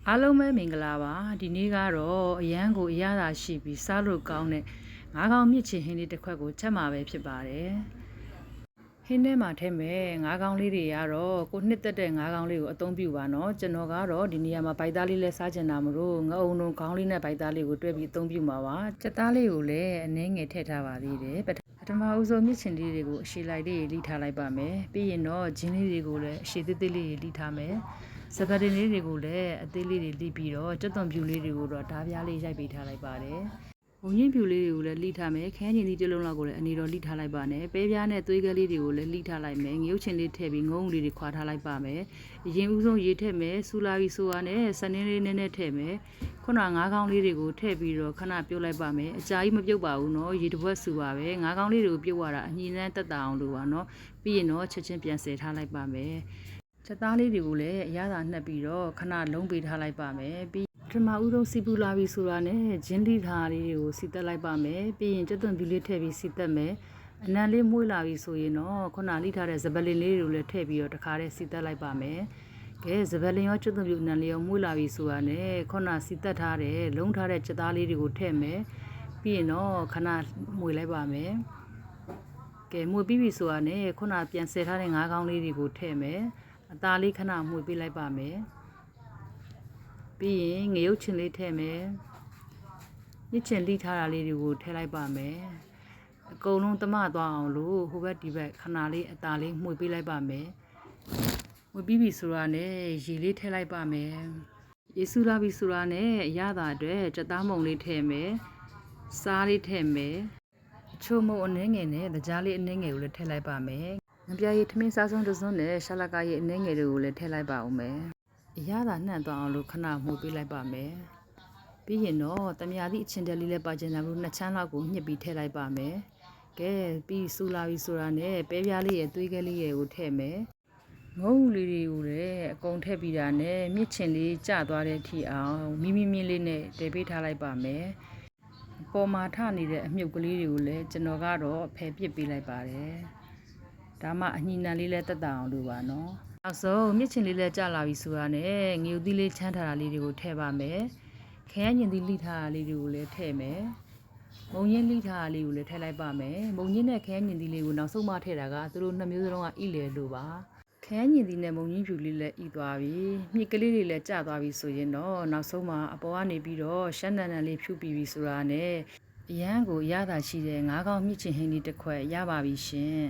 အားလုံးပဲမင်္ဂလာပါဒီနေ့ကတော့အရန်ကိုအရသာရှိပြီးစားလို့ကောင်းတဲ့ငါးကောင်မြစ်ချင်ဟင်းလေးတစ်ခွက်ကိုချက်မှာပဲဖြစ်ပါတယ်ဟင်းထဲမှာထည့်မဲ့ငါးကောင်လေးတွေကတော့ကိုနှစ်သက်တဲ့ငါးကောင်လေးကိုအသုံးပြုပါနော်ကျွန်တော်ကတော့ဒီနေရာမှာဗိုက်သားလေးလဲစားချင်တာမလို့ငအုံလုံးခေါင်းလေးနဲ့ဗိုက်သားလေးကိုတွဲပြီးအသုံးပြုမှာပါစက်သားလေးကိုလည်းအနည်းငယ်ထည့်ထားပါသေးတယ်ပထမဦးဆုံးမြစ်ချင်လေးတွေကိုအရှည်လိုက်လေးလှီထားလိုက်ပါမယ်ပြီးရင်တော့ဂျင်းလေးတွေကိုလည်းအရှည်သေးသေးလေးလှီထားမယ်စပတင်လေးတွေကိုလည်းအသေးလေးတွေလှီပြီးတော့ကြက်သွန်ပြူလေးတွေကိုတော့ဓားပြားလေးရိုက်ပေးထားလိုက်ပါတယ်။ဘုံရင်ပြူလေးတွေကိုလည်းလှီထားမယ်။ခန်းချင်သီးတစ်လုံးလောက်ကိုလည်းအနေတော်လှီထားလိုက်ပါနဲ့။ပဲပြားနဲ့သွေးကလေးတွေကိုလည်းလှီထားလိုက်မယ်။ငရုတ်ချင်လေးထည့်ပြီးငုံလေးတွေခွာထားလိုက်ပါမယ်။အရင်ဦးဆုံးရေထည့်မယ်။ဆူလာပြီးဆိုရနဲ့စနင်းလေးနည်းနည်းထည့်မယ်။ခုနငါးကောင်လေးတွေကိုထည့်ပြီးတော့ခဏပြုတ်လိုက်ပါမယ်။အကြာကြီးမပြုတ်ပါဘူးနော်။ရေတစ်ဝက်ဆူပါပဲ။ငါးကောင်လေးတွေကိုပြုတ်ရတာအညီနဲ့တက်တာအောင်လို့ပါနော်။ပြီးရင်တော့ချက်ချင်းပြန်ဆယ်ထားလိုက်ပါမယ်။ချက်သားလေးတွေကိုလည်းအရသာနှက်ပြီးတော့ခဏလုံးပေးထားလိုက်ပါမယ်ပြီးပထမဦးဆုံးစီပူလာပြီးဆိုတာနဲ့ဂျင်းလိထားလေးတွေကိုစီတက်လိုက်ပါမယ်ပြီးရင်ကြက်သွန်ပြူလေးထည့်ပြီးစီတက်မယ်အနံလေးမွှေးလာပြီးဆိုရင်တော့ခုနလိထားတဲ့စပလင်လေးတွေကိုလည်းထည့်ပြီးတော့တခါတည်းစီတက်လိုက်ပါမယ်ကဲစပလင်ရောကြက်သွန်ပြူအနံလေးရောမွှေးလာပြီးဆိုတာနဲ့ခုနစီတက်ထားတဲ့လုံးထားတဲ့ချက်သားလေးတွေကိုထည့်မယ်ပြီးရင်တော့ခဏမွှေလိုက်ပါမယ်ကဲမွှေပြီးပြီဆိုတာနဲ့ခုနပြန်ဆယ်ထားတဲ့ငါးကောင်လေးတွေကိုထည့်မယ်အသားလေးခဏမှွေပေးလိုက်ပါမယ်ပြီးရင်ငရုတ်ချင်လေးထည့်မယ်ညစ်ချင်လိထားတာလေးတွေကိုထည့်လိုက်ပါမယ်အကုန်လုံးတမသွားအောင်လို့ဟိုဘက်ဒီဘက်ခဏလေးအသားလေးမှွေပေးလိုက်ပါမယ်မှွေပြီးပြီဆိုတာနဲ့ရေလေးထည့်လိုက်ပါမယ်ရေစူလာပြီဆိုတာနဲ့အရသာအတွက်ကြက်သားမုံလေးထည့်မယ်စားလေးထည့်မယ်ချိုမုံအနှဲငယ်နဲ့ကြားလေးအနှဲငယ်ကိုလည်းထည့်လိုက်ပါမယ်ငပြားရည်ထမင်းစားဆုံးတစ်စုံနဲ့ရှာလကာရည်အနှဲငယ်တွေကိုလည်းထည့်လိုက်ပါဦးမယ်အရသာနှံ့သွားအောင်လို့ခဏမှုပေးလိုက်ပါမယ်ပြီးရင်တော့တမယာသည့်အချင်းတဲလေးလည်းပါကျင်လာလို့နှစ်ချမ်းလောက်ကိုညှစ်ပြီးထည့်လိုက်ပါမယ်ကဲပြီးစူလာပြီးဆိုတာနဲ့ပဲပြားလေးရဲ့သွေးကလေးရဲ့ကိုထည့်မယ်ငုံလေးတွေကိုလည်းအကုန်ထည့်ပြီးတာနဲ့မြစ်ချင်လေးကျသွားတဲ့အထိအောင်မိမိမြင့်လေးနဲ့တည်ပေးထားလိုက်ပါမယ်ပေါ်မှာထနေတဲ့အမြုပ်ကလေးတွေကိုလည်းကျွန်တော်ကတော့ဖယ်ပစ်ပေးလိုက်ပါတယ်ဒါမှအညီနံလေးလည်းတက်တာအောင်လို့ပါနော်နောက်ဆုံးမြစ်ချင်လေးလည်းကျလာပြီဆိုတာနဲ့ငရုတ်သီးလေးချမ်းထားတာလေးတွေကိုထည့်ပါမယ်ခဲညင်သီးလိထားတာလေးတွေကိုလည်းထည့်မယ်မုံညင်းလိထားတာလေးကိုလည်းထည့်လိုက်ပါမယ်မုံညင်းနဲ့ခဲညင်သီးလေးကိုနောက်ဆုံးမှထည့်တာကသူတို့နှစ်မျိုးစလုံးကဣလေလို့ပါခဲညင်သီးနဲ့မုံညင်းဖြူလေးလည်းဣသွားပြီမြစ်ကလေးတွေလည်းကျသွားပြီဆိုရင်တော့နောက်ဆုံးမှအပေါ်ကနေပြီးတော့ရှမ်းနန်လေးဖြူပြီးပြီဆိုတာနဲ့အရန်ကိုရတာရှိတဲ့ငါးကောင်မြစ်ချင်ဟင်းလေးတစ်ခွက်ရပါပြီရှင်